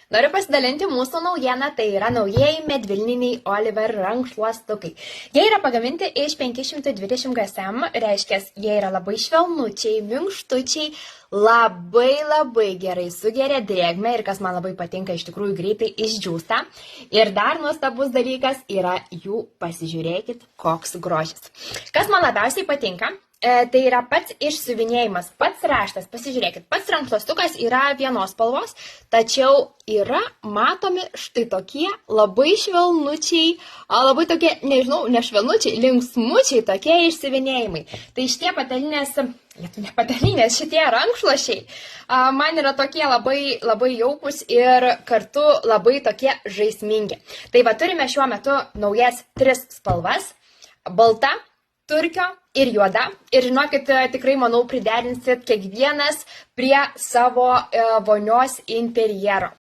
Noriu pasidalinti mūsų naujieną, tai yra naujieji medvilniniai Oliver rankšluostukai. Jie yra pagaminti iš 520 GSM, reiškia, jie yra labai švelnučiai, minkštučiai, labai gerai sugeria drėgmę ir kas man labai patinka, iš tikrųjų greitai išdžiūsta. Ir dar nuostabus dalykas yra jų, pasižiūrėkit, koks grožis. Kas man labiausiai patinka? Tai yra pats išsiuvinėjimas, pats raštas, pasižiūrėkit, pats rankšluostukas yra vienos spalvos, tačiau yra matomi štai tokie labai švelnučiai, labai tokie, nežinau, ne švelnučiai, linksmučiai tokie išsiuvinėjimai. Tai šitie patalinės, šitie rankšluošiai man yra tokie labai jaukus ir kartu labai tokie žaismingi. Tai va turime šiuo metu naujas 3 spalvas, balta, turkio ir juoda. Ir žinokit, tikrai, manau, priderinsit kiekvienas prie savo vonios interjero.